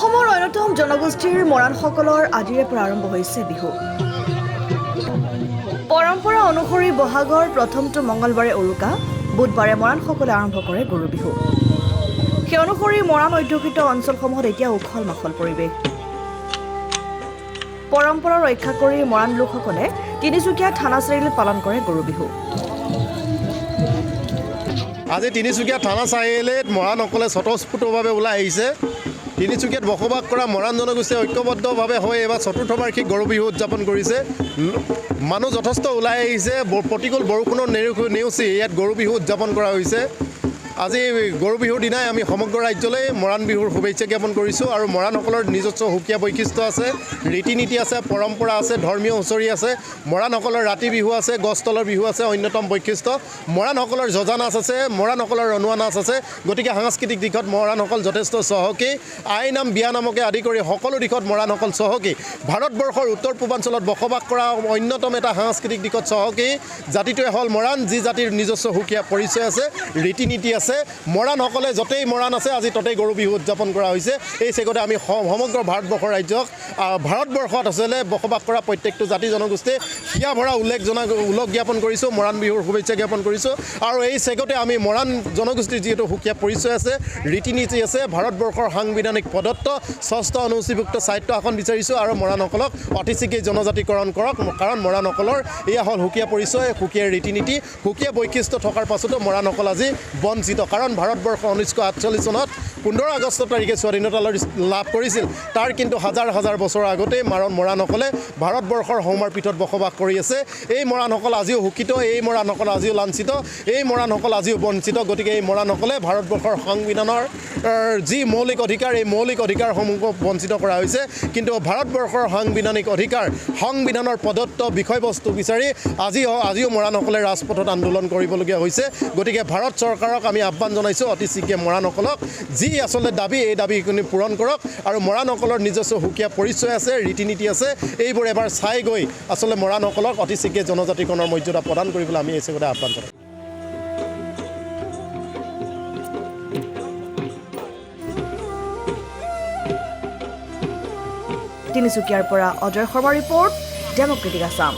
অসমৰ অন্যতম জনগোষ্ঠীৰ মৰাণসকলৰ আজিৰে পৰা আৰম্ভ হৈছে বিহু। পৰম্পৰা অনুসৰি বহাগৰ প্ৰথমটো মঙলবাৰে উৰুকা, বুধবাৰে মৰাণসকলে আৰম্ভ কৰে গৰু বিহু। সেই অনুসৰি মৰাণ অধ্যুষিত অঞ্চলসমূহত এতিয়া উখল মাখল পৰিৱেশ। পৰম্পৰা ৰক্ষা কৰি মৰাণ লোকসকলে তিনিচুকীয়া থানা চাৰিআলিত পালন কৰে গৰু বিহু। আজি তিনিচুকীয়া থানা চাৰিআলিত মৰাণসকলে স্বতঃস্ফূৰ্তভাৱে ওলাই আহিছে। তিনিচুকীয়াত বসবাস কৰা মৰাণ জনগোষ্ঠীয়ে ঐক্যবদ্ধভাৱে হৈ এইবাৰ চতুৰ্থ বাৰ্ষিক গৰু বিহু উদযাপন কৰিছে। মানুহ যথেষ্ট ওলাই আহিছে। প্ৰতিকূল বৰষুণৰ নেওচি ইয়াত গৰু বিহু উদযাপন কৰা হৈছে। আজি গৰু বিহুৰ দিনাই আমি সমগ্ৰ ৰাজ্যলৈ মৰাণ বিহুৰ শুভেচ্ছা জ্ঞাপন কৰিছোঁ। আৰু মৰাণসকলৰ নিজস্ব সুকীয়া বৈশিষ্ট্য আছে, ৰীতি নীতি আছে, পৰম্পৰা আছে, ধৰ্মীয় হুঁচৰি আছে। মৰাণসকলৰ ৰাতি বিহু আছে, গছতলৰ বিহু আছে অন্যতম বৈশিষ্ট্য। মৰাণসকলৰ যজা নাচ আছে, মৰাণসকলৰ ৰণুৱা নাচ আছে। গতিকে সাংস্কৃতিক দিশত মৰাণসকল যথেষ্ট চহকী। আইনাম বিয়া নামকে আদি কৰি সকলো দিশত মৰাণসকল চহকী। ভাৰতবৰ্ষৰ উত্তৰ পূৰ্বাঞ্চলত বসবাস কৰা অন্যতম এটা সাংস্কৃতিক দিশত চহকী জাতিটোৱে হ'ল মৰাণ, যি জাতিৰ নিজস্ব সুকীয়া পৰিচয় আছে, ৰীতি নীতি আছে। মৰাণসকলে য'তেই মৰাণ আছে আজি ততেই গৰু বিহু উদযাপন কৰা হৈছে। এই চেগতে আমি সমগ্ৰ ভাৰতবৰ্ষৰ ৰাজ্যক ভাৰতবৰ্ষত আচলতে বসবাস কৰা প্ৰত্যেকটো জাতি জনগোষ্ঠীয়ে হিয়া ভৰা উল্লেখ জ্ঞাপন কৰিছোঁ, মৰাণ বিহুৰ শুভেচ্ছা জ্ঞাপন কৰিছোঁ। আৰু এই চেগতে আমি মৰাণ জনগোষ্ঠীৰ যিহেতু সুকীয়া পৰিচয় আছে, ৰীতি নীতি আছে, ভাৰতবৰ্ষৰ সাংবিধানিক প্ৰদত্ত ৬ষ্ঠ অনুসূচীভুক্ত সাহিত্য আসন বিচাৰিছোঁ। আৰু মৰাণসকলক অতি শীঘ্ৰেই জনজাতিকৰণ কৰক, কাৰণ মৰাণসকলৰ এয়া হ'ল সুকীয়া পৰিচয়, সুকীয়া ৰীতি নীতি, সুকীয়া বৈশিষ্ট্য থকাৰ পাছতো মৰাণসকল আজি বঞ্চিত। কাৰণ ভাৰতবৰ্ষ 1948 চনত 15 আগষ্ট তাৰিখে স্বাধীনতা লাভ কৰিছিল। তাৰ কিন্তু হাজাৰ হাজাৰ বছৰৰ আগতেই মৰাণসকলে ভাৰতবৰ্ষৰ সৌমাৰ পীঠত বসবাস কৰি আছে। এই মৰাণসকল আজিও শোষিত, এই মৰাণসকল আজিও লাঞ্ছিত, এই মৰাণসকল আজিও বঞ্চিত। গতিকে এই মৰাণসকলে ভাৰতবৰ্ষৰ সংবিধানৰ যি মৌলিক অধিকাৰ, এই মৌলিক অধিকাৰসমূহ বঞ্চিত কৰা হৈছে। কিন্তু ভাৰতবৰ্ষৰ সাংবিধানিক অধিকাৰ, সংবিধানৰ প্ৰদত্ত বিষয়বস্তু বিচাৰি আজিও মৰাণসকলে ৰাজপথত আন্দোলন কৰিবলগীয়া হৈছে। গতিকে ভাৰত চৰকাৰক আমি আহ্বান জনাইছোঁ, অতি শীঘ্ৰে মৰাণসকলক যি আচলতে দাবী, এই দাবীখিনি পূৰণ কৰক। আৰু মৰাণসকলৰ নিজস্ব সুকীয়া পৰিচয় আছে, ৰীতি নীতি আছে, এইবোৰ এবাৰ চাই গৈ আচলতে মৰাণসকলক অতি শীঘ্ৰে জনজাতিকৰণৰ মৰ্যাদা প্ৰদান কৰিবলৈ আমি এই চেগতে আহ্বান জনাইছোঁ। তিনিচুকীয়াৰ পৰা অজয় শৰ্মা ৰিপৰ্ট, ডেমক্ৰেটিক আছাম।